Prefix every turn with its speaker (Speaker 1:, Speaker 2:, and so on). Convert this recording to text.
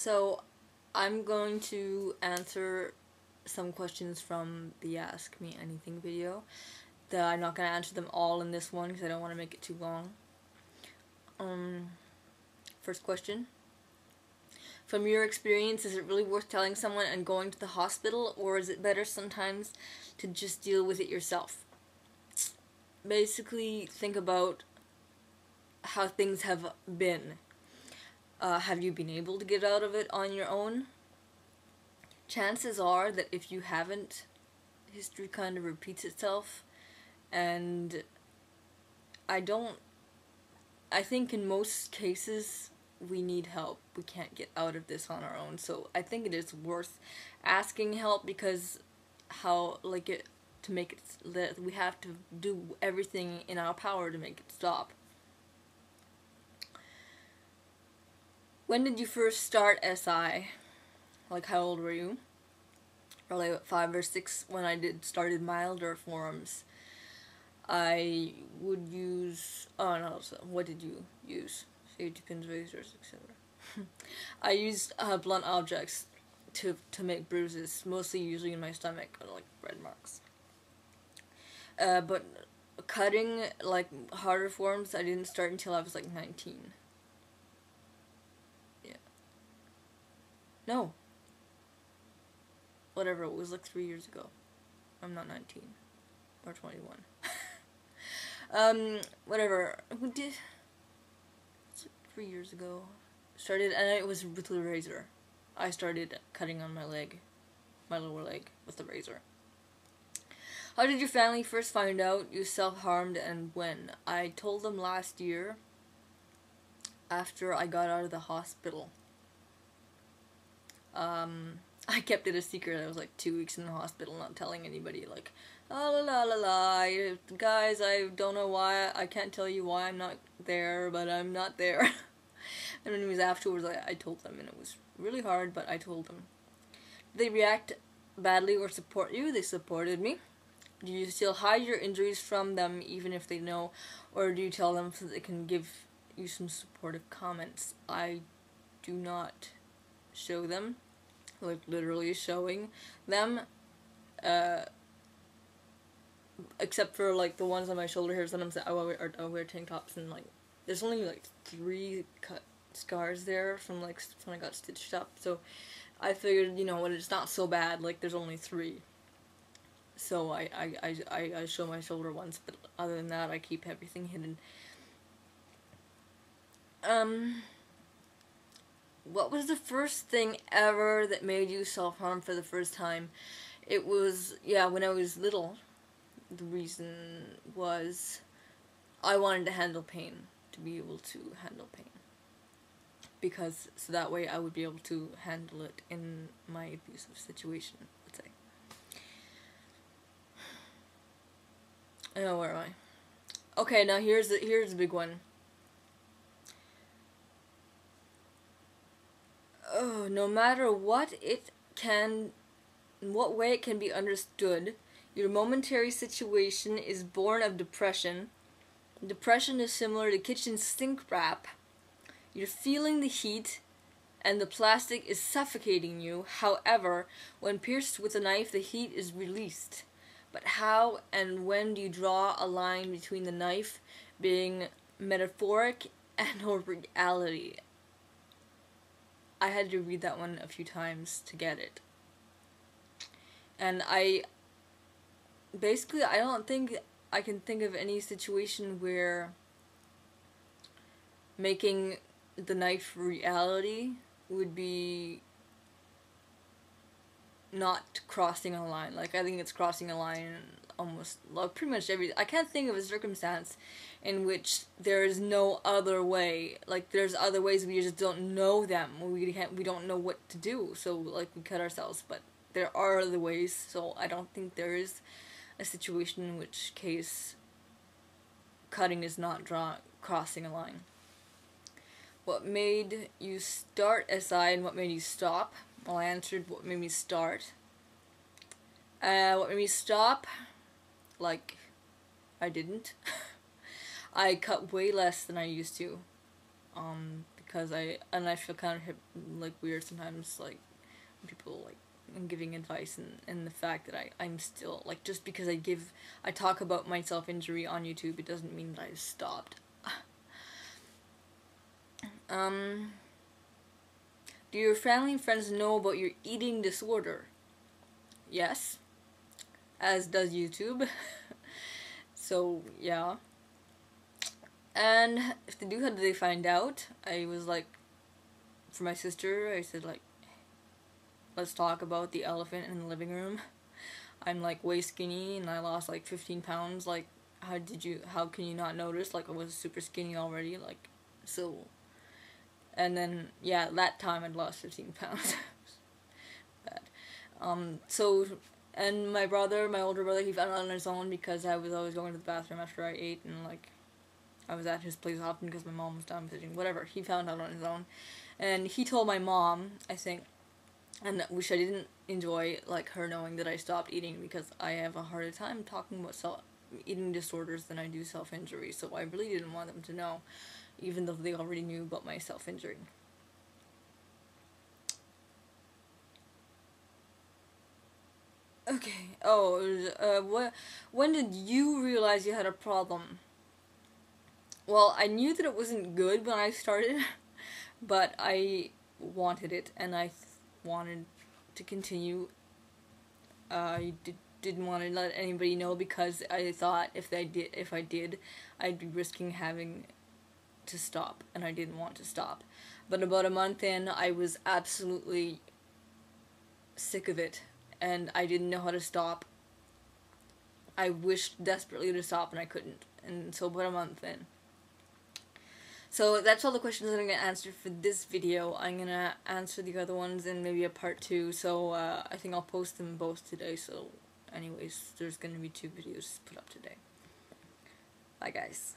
Speaker 1: So, I'm going to answer some questions from the Ask Me Anything video. I'm not going to answer them all in this one because I don't want to make it too long. First question. From your experience, is it really worth telling someone and going to the hospital, or is it better sometimes to just deal with it yourself? Basically, think about how things have been. Have you been able to get out of it on your own? Chances are that if you haven't, history kind of repeats itself, and I think in most cases we need help. We can't get out of this on our own, so I think it is worth asking help, because we have to do everything in our power to make it stop. When did you first start SI? Like, how old were you? Probably 5 or 6 when I started milder forms. I would use, what did you use? Safety pins, razors, etc. I used blunt objects to make bruises, mostly usually in my stomach, or like red marks. But cutting, like harder forms, I didn't start until I was like 19. Yeah. No. Whatever, it was like 3 years ago. I'm not 19. Or 21. Whatever. We did... It's like 3 years ago. Started, and it was with the razor. I started cutting on my leg. My lower leg with the razor. How did your family first find out you self-harmed, and when? I told them last year, after I got out of the hospital. I kept it a secret. I was like 2 weeks in the hospital, not telling anybody, like, la la la la, guys, I don't know why, I can't tell you why I'm not there, but I'm not there. And when it was afterwards, I told them, and it was really hard, but I told them. Did they react badly or support you? They supported me. Do you still hide your injuries from them even if they know, or do you tell them so they can give you some supportive comments? I do not show them, like literally showing them, except for like the ones on my shoulder here. Sometimes I wear tank tops, and like there's only like 3 cut scars there from like when I got stitched up, so I figured, you know what, it's not so bad, like there's only 3. So I show my shoulder ones, but other than that I keep everything hidden. What was the first thing ever that made you self-harm for the first time? It was, yeah, when I was little. The reason was I wanted to handle pain, to be able to handle pain. Because, so that way I would be able to handle it in my abusive situation, let's say. Oh, where am I? Okay, now here's the big one. Oh, no matter what way it can be understood, your momentary situation is born of depression. Depression is similar to kitchen sink wrap. You're feeling the heat, and the plastic is suffocating you. However, when pierced with a knife, the heat is released. But how and when do you draw a line between the knife being metaphoric and or reality? I had to read that one a few times to get it. And I don't think I can think of any situation where making the knife reality would be not crossing a line. Like, I think it's crossing a line almost, like, pretty much I can't think of a circumstance in which there is no other way. Like, there's other ways, we just don't know them. We don't know what to do, so, like, we cut ourselves, but there are other ways, so I don't think there is a situation in which case cutting is not crossing a line. What made you start SI and what made you stop? Well, I answered what made me start. What made me stop? Like, I didn't. I cut way less than I used to. because I feel kind of like weird sometimes, like when people like I'm giving advice, and the fact that I'm still like, just because I talk about my self-injury on YouTube, it doesn't mean that I've stopped. Do your family and friends know about your eating disorder? Yes, as does YouTube. So yeah. And if they do, how did they find out? I was like, for my sister, I said like, let's talk about the elephant in the living room. I'm like way skinny and I lost like 15 pounds. Like, how can you not notice? Like, I was super skinny already. Like, so. And then, yeah, that time I'd lost 15 pounds. Bad. So, and my older brother, he found out on his own because I was always going to the bathroom after I ate, and like, I was at his place often because my mom was down visiting, whatever. He found out on his own. And he told my mom, I think, and which I didn't enjoy, like, her knowing that I stopped eating, because I have a harder time talking about eating disorders than I do self-injury, so I really didn't want them to know, even though they already knew about my self-injury. Okay, when did you realize you had a problem? Well, I knew that it wasn't good when I started, but I wanted it, and I wanted to continue. I didn't want to let anybody know, because I thought if I did, I'd be risking having to stop, and I didn't want to stop. But about a month in, I was absolutely sick of it, and I didn't know how to stop. I wished desperately to stop, and I couldn't. And so about a month in. So that's all the questions that I'm going to answer for this video. I'm going to answer the other ones in maybe a part 2, so I think I'll post them both today. So anyways, there's going to be 2 videos put up today. Bye guys.